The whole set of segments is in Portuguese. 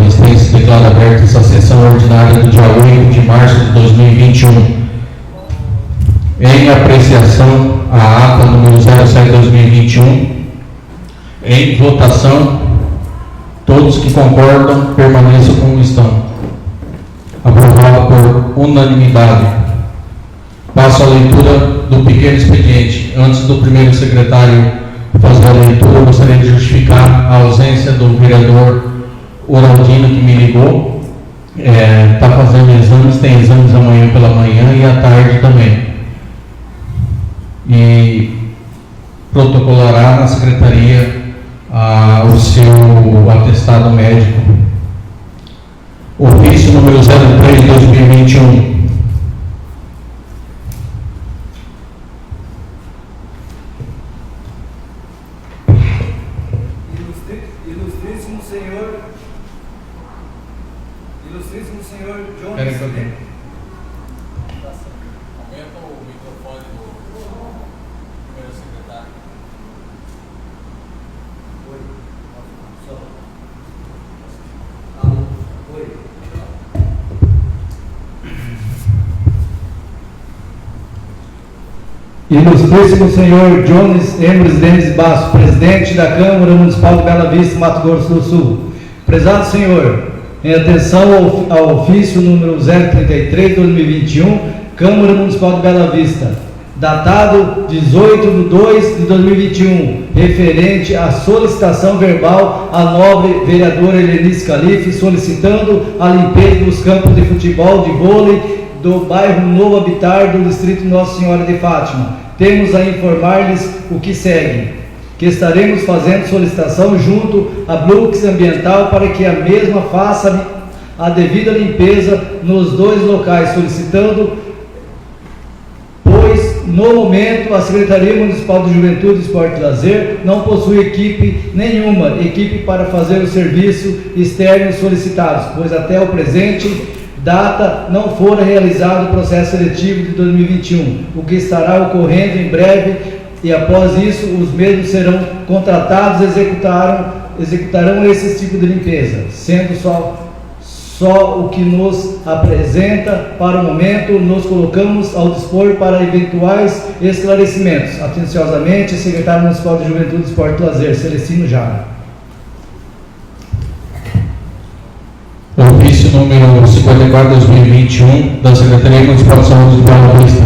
Estrense declara aberta essa sessão ordinária do dia 8 de março de 2021. Em apreciação, a ata número 07/2021, em votação, todos que concordam permaneçam como estão. Aprovado por unanimidade. Passo a leitura do pequeno expediente. Antes do primeiro secretário fazer a leitura, eu gostaria de justificar a ausência do vereador Oraldino, que me ligou. Está fazendo exames, tem exames amanhã pela manhã e à tarde também. E protocolará na secretaria o seu atestado médico. Ofício número 03/2021. Ilustríssimo senhor Jones. Espera um pouquinho. Aumenta o microfone do primeiro secretário. Oi. Oi. Ilustríssimo senhor Jones Emres Denis Basso, presidente da Câmara Municipal de Bela Vista, Mato Grosso do Sul. Prezado senhor, em atenção ao ofício número 033/2021, Câmara Municipal de Bela Vista, datado 18/2/2021, referente à solicitação verbal à nobre vereadora Helenice Calife, solicitando a limpeza dos campos de futebol de vôlei do bairro Novo Habitar do distrito Nossa Senhora de Fátima. Temos a informar-lhes o que segue: que estaremos fazendo solicitação junto à Blux Ambiental para que a mesma faça a devida limpeza nos dois locais, solicitando, pois no momento a Secretaria Municipal de Juventude, Esporte e Lazer não possui equipe para fazer o serviço externo solicitados, pois até o presente data não fora realizado o processo seletivo de 2021, o que estará ocorrendo em breve. E após isso, os mesmos serão contratados e executarão esse tipo de limpeza, sendo só o que nos apresenta para o momento. Nos colocamos ao dispor para eventuais esclarecimentos. Atenciosamente, secretário municipal de Juventude, Esporte e Lazer, Celestino Jara. Ofício número 54/2021 da Secretaria Municipal de Saúde de Bela Vista.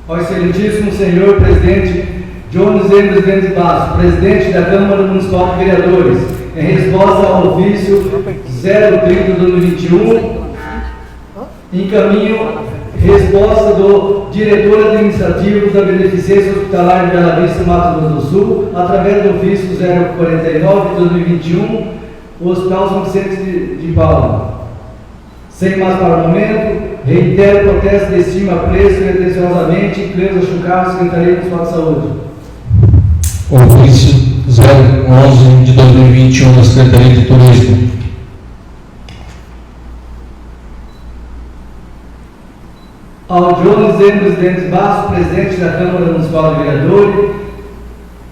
Ao excelentíssimo senhor presidente Jones Emres Denis Basso, presidente da Câmara Municipal de Vereadores, em resposta ao ofício 030/2021, encaminho resposta do diretor administrativo da Beneficência Hospitalar de Bela Vista, Mato Grosso do Sul, através do ofício 049/2021, o Hospital São Vicente de Paula. Sem mais para o momento, reitero o protesto de estima, preço e atenciosamente, Cleusa Chucarro, Secretaria Municipal de Saúde. Ofício 011/2021 da Secretaria de Turismo. Ao Jones Emres Denis Basso, presidente da Câmara Municipal de Vereadores,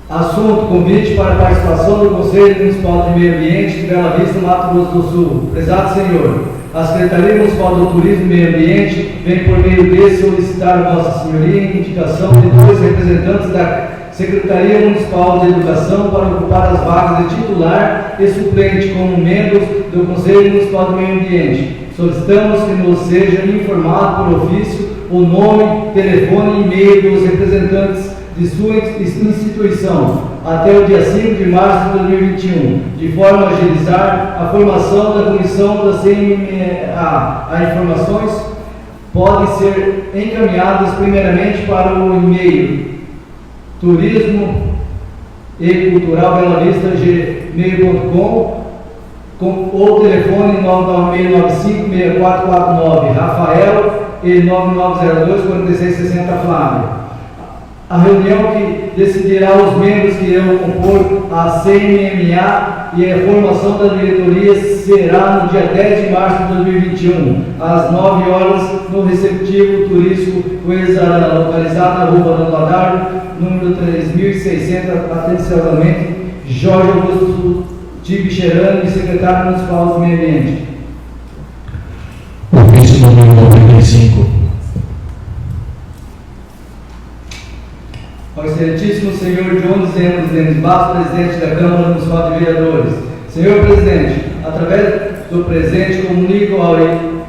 assunto: convite para a participação do Conselho Municipal de Meio Ambiente de Bela Vista, Mato Grosso do Sul. Prezado senhor, a Secretaria Municipal do Turismo e Meio Ambiente vem por meio desse solicitar a Vossa Senhoria a indicação de 2 representantes da Secretaria Municipal de Educação para ocupar as vagas de titular e suplente como membros do Conselho Municipal do Meio Ambiente. Solicitamos que nos seja informado por ofício o nome, telefone e e-mail dos representantes de sua instituição até o dia 5 de março de 2021, de forma a agilizar a formação da comissão da CMA. As informações podem ser encaminhadas primeiramente para o e-mail turismo e cultural Bela Vista gmail.com ou telefone 99695-6449 Rafael e 9902-4660 Flávio. A reunião que decidirá os membros que irão compor a CMMA e a formação da diretoria será no dia 10 de março de 2021, às 9 horas, no receptivo turístico Coesarã, localizado na rua Barão Ladardo, número 3600, atenciosamente, Jorge Augusto Tibixerani, secretário municipal do Meio Ambiente. Ofício número 95. Ao excelentíssimo senhor Jones Denis Bastos, presidente da Câmara Municipal de Vereadores. Senhor presidente, através do presente comunico ao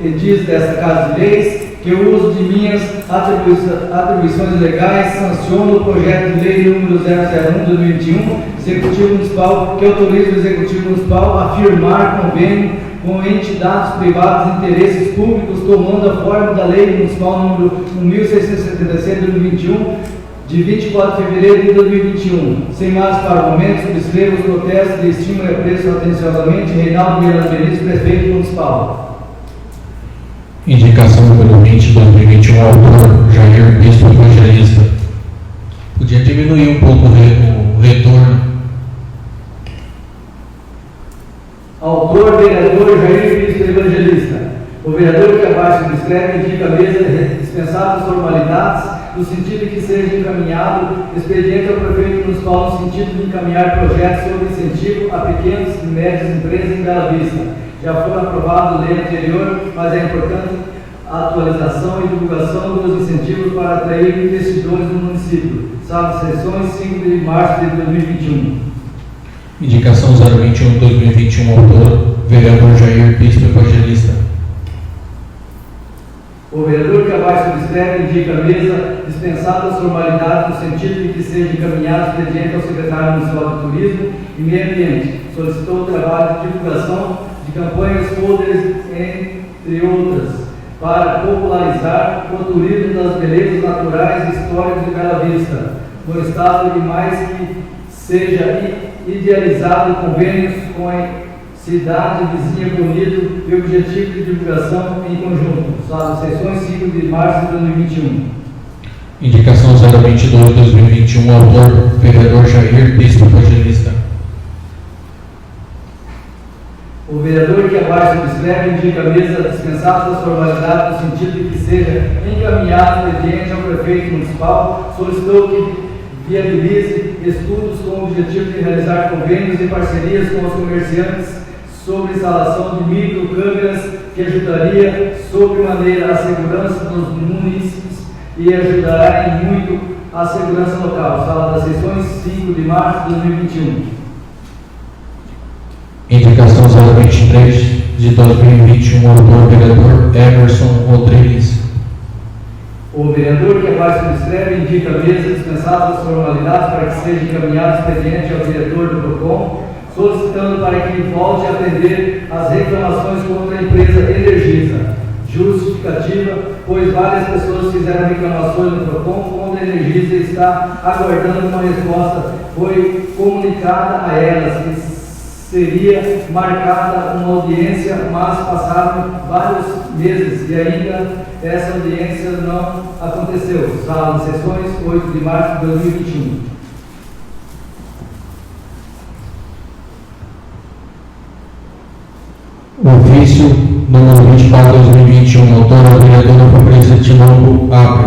edis desta Casa de Leis que o uso de minhas atribuições legais sanciona o projeto de lei número 001/2021, Executivo Municipal, que autoriza o Executivo Municipal a firmar convênio com entidades privadas de interesses públicos, tomando a forma da Lei Municipal número 1677/2021, de 24 de fevereiro de 2021. Sem mais para o momento, subscrevo os protestos de estima e apreço atenciosamente Reinaldo Miranda Benítez, prefeito municipal. Indicação número 20, 2021, autor Jair Bispo Evangelista. Podia diminuir um pouco o retorno. Autor, vereador Jair Bispo Evangelista. O vereador que abaixo descreve indica a mesa dispensar as formalidades no sentido de que seja encaminhado expediente ao prefeito municipal no sentido de encaminhar projetos sobre incentivo a pequenas e médias empresas em Bela Vista. Já foi aprovado a lei anterior, mas é importante a atualização e divulgação dos incentivos para atrair investidores no município. Sala de sessões, 5 de março de 2021. Indicação 021/2021, autor vereador Jair Bispo Evangelista. O vereador que abaixo descreve indica a mesa dispensadas as formalidades no sentido de que seja encaminhado expediente ao secretário municipal de Turismo e Meio Ambiente. Solicitou o trabalho de divulgação de campanhas, folders, entre outras, para popularizar o turismo das belezas naturais e históricas de Bela Vista, no estado de mais que seja idealizado convênios com a cidade vizinha Bonito e objetivo de divulgação em conjunto. Sala de sessões, 5 de março de 2021. Indicação 022/2021, autor vereador Jair Bispo Evangelista. O vereador que abaixo descreve indica a mesa dispensar das formalidades no sentido de que seja encaminhado expediente ao prefeito municipal, solicitou que viabilize estudos com o objetivo de realizar convênios e parcerias com os comerciantes sobre instalação de microcâmeras que ajudaria sobremaneira a segurança dos munícipes e ajudará em muito a segurança local. Sala das sessões, 5 de março de 2021. Indicação 023/2021, autor vereador Emerson Rodrigues. O vereador que abaixo descreve indica a mesa dispensadas as formalidades para que seja encaminhado expediente ao diretor do PROCON, solicitando para que volte a atender as reclamações contra a empresa Energisa. Justificativa, pois várias pessoas fizeram reclamações no PROCON, quando a Energisa está aguardando uma resposta. Foi comunicada a elas que seria marcada uma audiência, mas passaram vários meses e ainda essa audiência não aconteceu. Sala de sessões, 8 de março de 2021. Ofício número 24/2021, autor vereadora Fabrícia Tinoco Abre.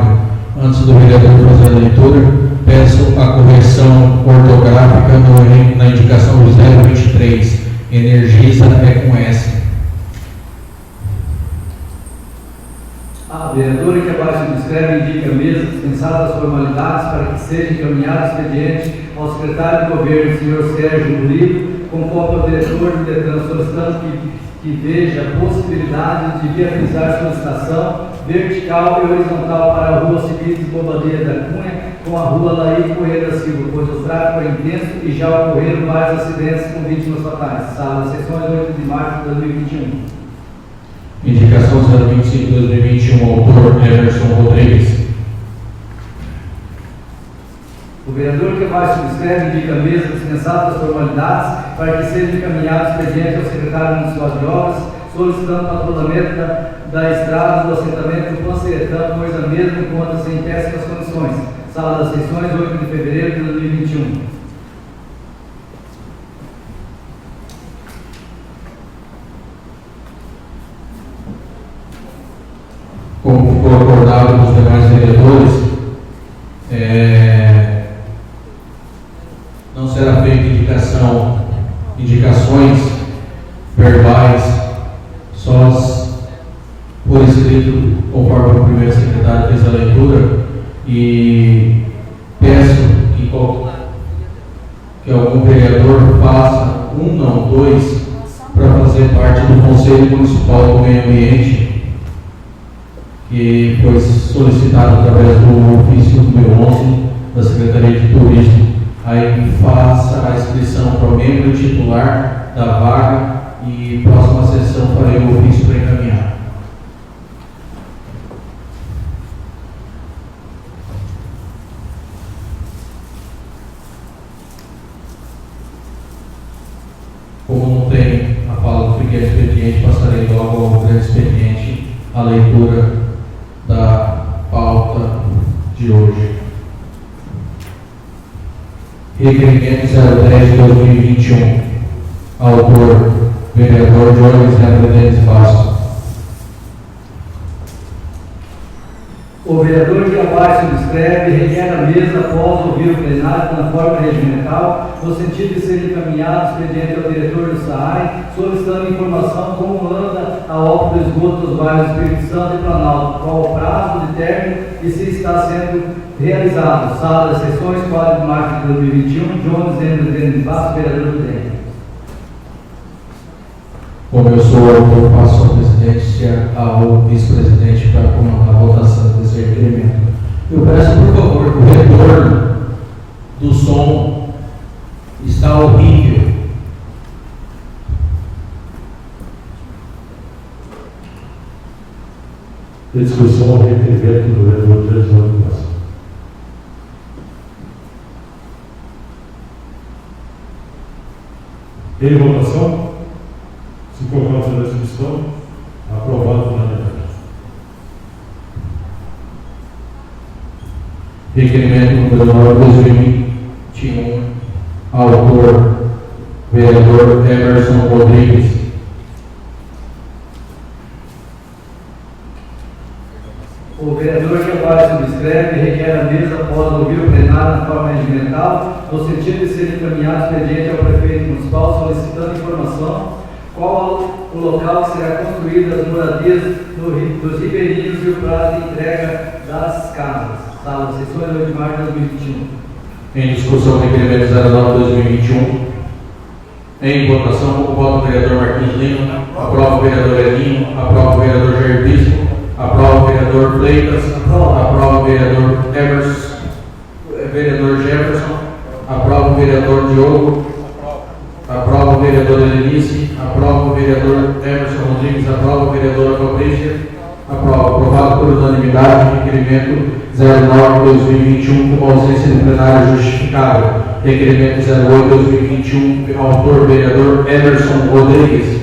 Antes do vereador fazer a leitura, peço a correção ortográfica na indicação 023. Energisa é com S. A vereadora que abaixo descreve indica a mesa dispensadas as formalidades para que seja encaminhado expediente ao secretário de governo, senhor Sérgio Murilo, com cópia ao diretor do DETRAN, solicitando que veja a possibilidade de viabilizar solicitação vertical e horizontal para a rua Civis Bobadilha da Cunha com a rua Laí Correia da Silva, pois o tráfego é intenso e já ocorreram vários acidentes com vítimas fatais. Sala de sessões, 8 de março de 2021. Indicação 025/2021, autor Emerson Rodrigues. O vereador que abaixo descreve indica a mesa dispensadas as formalidades para que seja encaminhado expediente ao secretário municipal de obras, solicitando patrulhamento da estrada do assentamento do Panceretão, pois a mesma encontra-se em péssimas condições. Sala das Sessões, 8 de fevereiro de 2021. Como ficou acordado com os demais vereadores, não será feita indicações verbais, só por escrito, conforme o primeiro secretário fez a leitura, e peço que algum vereador faça dois, para fazer parte do Conselho Municipal do Meio Ambiente, que foi solicitado através do ofício número 11 da Secretaria de Turismo. Aí faça a inscrição para o membro titular da vaga e próxima sessão farei o ofício para encaminhar. Como não tem a fala do pequeno expediente, passarei logo ao grande expediente a leitura da pauta de hoje. Requerimento 010 de 2021. Autor, vereador Jones Denis Bastos. O vereador que abaixo subscreve requer a mesa após ouvir o plenário na forma regimental, no sentido de ser encaminhado expediente ao diretor do SAAI, solicitando informação como anda a obra do esgoto dos bairros Espírito Santo e Planalto, qual o prazo de término e se está sendo realizado. Sala das Sessões, 4 de março de 2021, Jones Denis Bastos, vereador do DEM. Como eu sou o autor, passo a presidência ao vice-presidente para comandar a votação desse requerimento. Eu peço, por favor, que o retorno do som está horrível. Discussão ao requerimento do vereador Jones Bastos. Em votação? Se colocar na discussão, aprovado na unanimidade. Requerimento número 2021, autor, vereador Emerson Rodrigues. O vereador que abaixo subscreve requer a mesa após ouvir o plenário na forma regimental, no sentido de ser encaminhado expediente ao prefeito municipal solicitando informação qual o local que será construído as moradias dos ribeirinhos e o prazo de entrega das casas. Sala das Sessões, 8 de março de 2021. Em discussão, requerimento 09/2021. Em votação, o voto do vereador Marquinhos Lima, aprova o vereador Elinho, aprova o vereador Jair Bispo, aprova o vereador Freitas, aprova o vereador vereador Jefferson, aprova o vereador Diogo, aprova o vereador Elenice, aprova o vereador Emerson Rodrigues, aprova o vereador Fabrícia, aprovado por unanimidade, requerimento 09/2021 com ausência de plenário justificável. Requerimento 08/2021, autor vereador Emerson Rodrigues.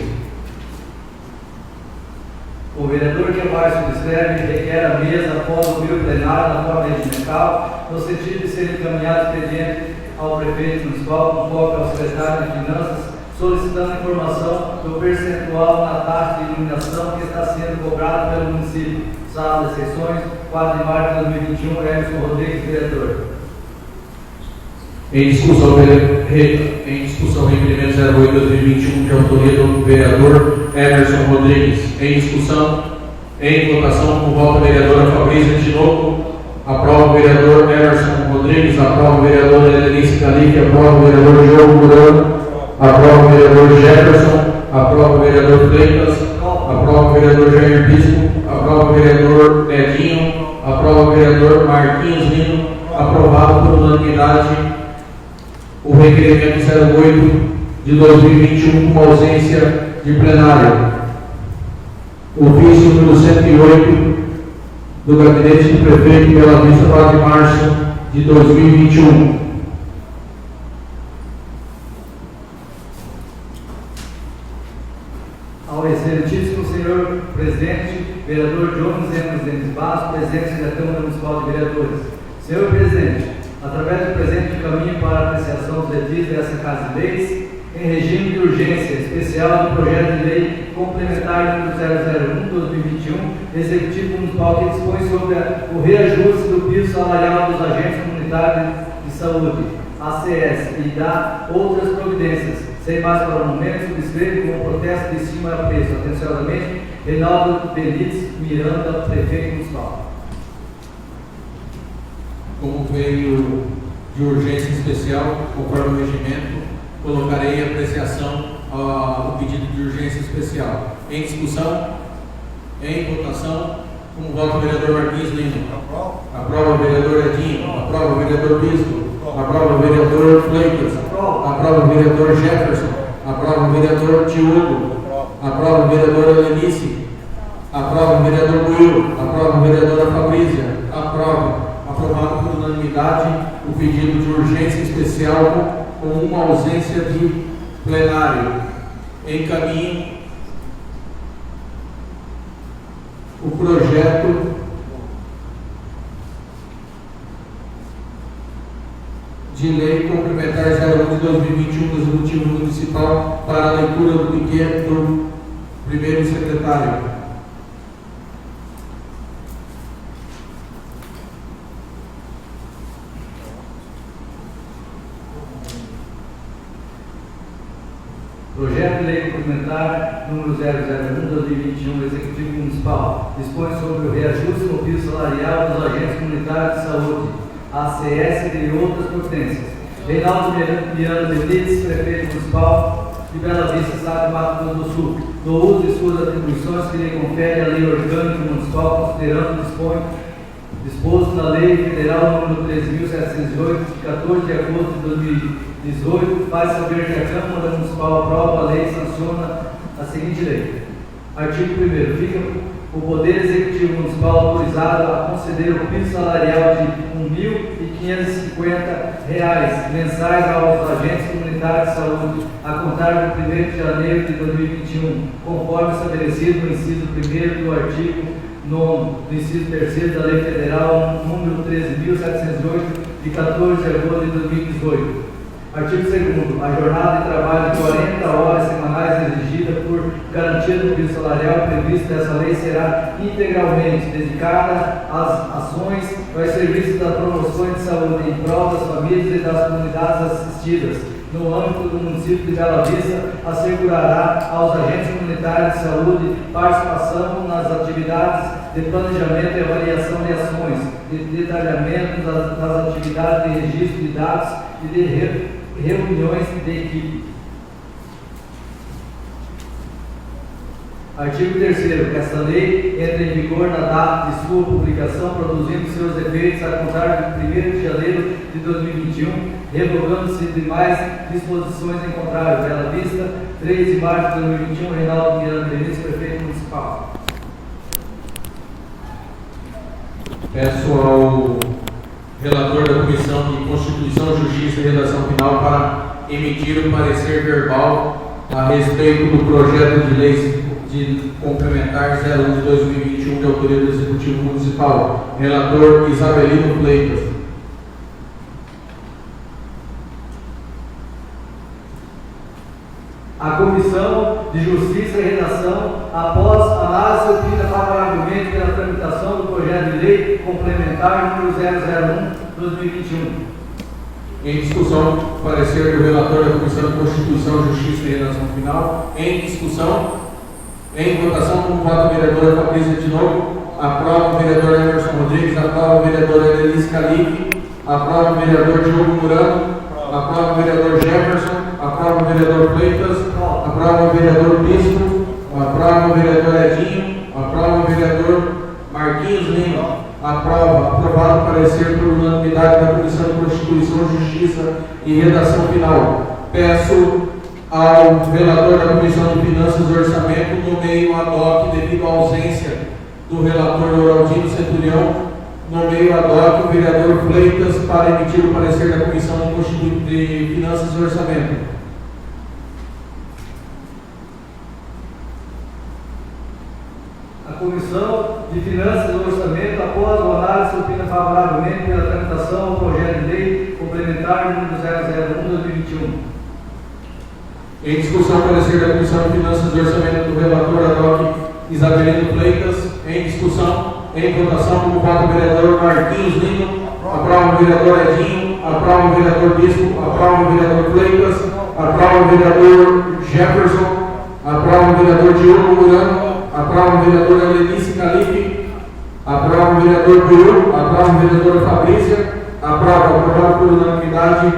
O vereador que abaixo subscreve requer a mesa após ouvir o plenário na forma regimental, no sentido de ser encaminhado expediente ao prefeito municipal, com cópia ao secretário de Finanças, solicitando informação do percentual na taxa de iluminação que está sendo cobrado pelo município. Sala das Sessões, 4 de março de 2021, Emerson Rodrigues, vereador. Em discussão, requerimento 08/2021, de autoria do vereador Emerson Rodrigues. Em discussão, em votação, com voto da vereadora Fabrícia Tinoco, aprova o vereador Emerson Rodrigues, aprova o vereador Elenice Calife, aprova o vereador Diogo Murano, aprova o vereador Jefferson, aprova o vereador Freitas, aprova o vereador Jair Bispo, aprova o vereador Edinho, aprova o vereador Marquinhos Lino, aprovado por unanimidade o requerimento 08 de 2021 com ausência de plenário. Ofício número 108 do Gabinete do Prefeito pela vista 4 de março de 2021. Ao excelentíssimo senhor presidente, vereador Jones Denis Bastos, presidente da Câmara Municipal de Vereadores. Senhor Presidente, através do presente caminho para a apreciação dos edis dessa Casa de Leis, em regime de urgência especial do projeto de lei complementar número 001/2021, Executivo Municipal que dispõe sobre o reajuste do piso salarial dos agentes comunitários de saúde, ACS, e dá outras providências. Sem mais para o momento, subscrevo com o protesto de cima a preço. Atenciosamente, Reinaldo Benites Miranda, Prefeito Municipal. Como veio de urgência especial, conforme o regimento, colocarei em apreciação o pedido de urgência especial. Em discussão, em votação, como vota o vereador Marquinhos Lima. Aprova o vereador Edinho. Aprova o vereador Bispo. Aprova o vereador Fleitas. Aprova o vereador Jefferson. Aprova o vereador Diogo. Aprova o vereador Helenice. Aprova o vereador Will. Aprova o vereador Fabrícia. Aprova. Aprovado por unanimidade o pedido de urgência especial com uma ausência de plenário. Encaminho o projeto de lei complementar 01 de 2021 do Executivo Municipal para a leitura do primeiro secretário. Projeto de lei complementar número 001/2021, Executivo Municipal, dispõe sobre o reajuste no piso salarial dos agentes comunitários de saúde, ACS e outras providências. Reinaldo Miranda Benites, Prefeito Municipal de Bela Vista, Estado de Mato Grosso do Sul, do uso de suas atribuições que lhe confere a Lei Orgânica Municipal, considerando disposto na Lei Federal número 13.708, de 14 de agosto de 2018, faz saber que a Câmara Municipal aprova a lei e sanciona a seguinte lei. Artigo 1º. Fica o Poder Executivo Municipal autorizado a conceder o piso salarial de R$ 1.550 mensais aos agentes comunitários de saúde, a contar do 1º de janeiro de 2021, conforme estabelecido no inciso 1º do artigo 9 do inciso 3º da Lei Federal número 13.708, de 14 de agosto de 2018. Artigo 2º. A jornada de trabalho de 40 horas semanais exigida por garantia do piso salarial previsto nessa lei será integralmente dedicada às ações e aos serviços das promoções de saúde em prol das famílias e das comunidades assistidas. No âmbito do município de Bela Vista, assegurará aos agentes comunitários de saúde participação nas atividades de planejamento e avaliação de ações, de detalhamento das atividades de registro de dados e de reuniões de equipe. Artigo 3º. Esta lei entra em vigor na data de sua publicação, produzindo seus efeitos a contar do 1º de janeiro de 2021, revogando-se demais disposições em contrário. Bela Vista, 3 de março de 2021, Reinaldo Miranda Benites, Prefeito Municipal. Peço ao relator da Comissão de Constituição, Justiça e Redação Final para emitir o parecer verbal a respeito do projeto de lei de complementar 01 de 2021 de autoria do Executivo Municipal. Relator Isabelino Fleitas. A Comissão de Justiça e Redação, após análise, opina favoravelmente pela tramitação do projeto de lei complementar número 001/2021. Em discussão, parecer do relator da Comissão de Constituição, Justiça e Redação Final. Em discussão, em votação, como vota a vereadora Fabrícia de novo. Aprova o vereador Emerson Rodrigues. Aprova o vereador Elenice Calife. Aprova o vereador Diogo Murano. Aprova o vereador Jefferson. Aprova o vereador Fleitas. Aprova o vereador Bispo. Aprova o vereador Edinho. Aprova o vereador Marquinhos Lima. Aprovado o parecer por unanimidade da Comissão de Constituição, Justiça e Redação Final. Peço ao relator da Comissão de Finanças e Orçamento nomeie um ad hoc devido à ausência do relator Oraldino Centurião. Nomeio ad hoc o vereador Fleitas para emitir o parecer da Comissão de Finanças e Orçamento. A Comissão de Finanças e Orçamento, após o análise, opina favoravelmente pela tramitação ao projeto de lei complementar número 001/2021. Em discussão, parecer da Comissão de Finanças e Orçamento do relator Adoc Isabelino Freitas. Em discussão, em votação, como vota o vereador Marquinhos Lino, aprova o vereador Edinho, aprova o vereador Bispo, aprova o vereador Freitas, aprova o vereador Jefferson, aprova o vereador Diogo Murano, aprova o vereador Helenice Calife, aprova o vereador Biru, aprova o vereador Fabrícia, aprovado por unanimidade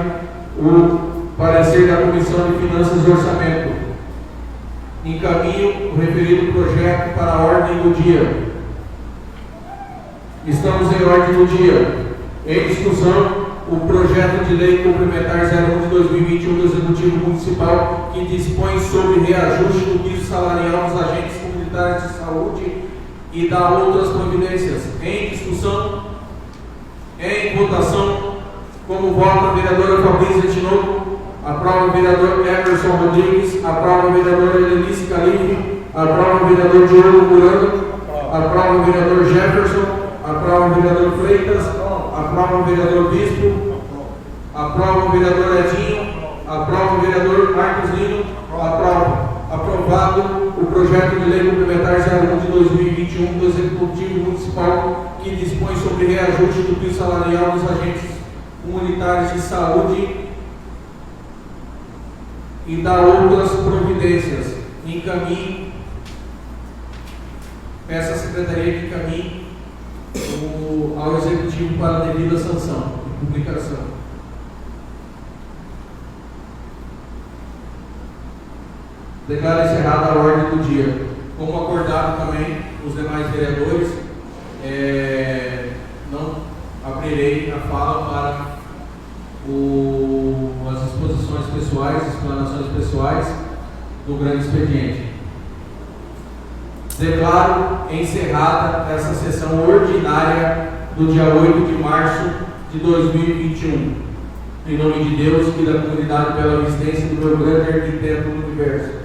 o parecer da Comissão de Finanças e Orçamento. Encaminho o referido projeto para a ordem do dia. Estamos em ordem do dia. Em discussão, o projeto de lei complementar 01/2021 do Executivo Municipal, que dispõe sobre reajuste do piso salarial dos agentes comunitários de saúde e dá outras providências. Em discussão, em votação, como vota a vereadora Fabrícia Tinoco, aprova o vereador Emerson Rodrigues, aprova o vereador Helenice Calife, aprova o vereador Diogo Murano, aprova o vereador Jefferson, aprova o vereador Freitas, aprova o vereador Bispo, aprova o vereador Edinho, aprova o vereador Marcos Lino, aprovado o projeto de lei complementar 01/2021 do Executivo Municipal, que dispõe sobre reajuste do piso salarial dos agentes comunitários de saúde e dá outras providências. Encaminhe, peça à Secretaria que encaminhe ao Executivo para a devida sanção e publicação. Declaro encerrada a ordem do dia. Como acordado também, os demais vereadores, não abrirei a fala para as exposições pessoais, explanações pessoais do grande expediente. Declaro encerrada essa sessão ordinária do dia 8 de março de 2021. Em nome de Deus e da comunidade Bela Vistense, do meu grande arquiteto do universo.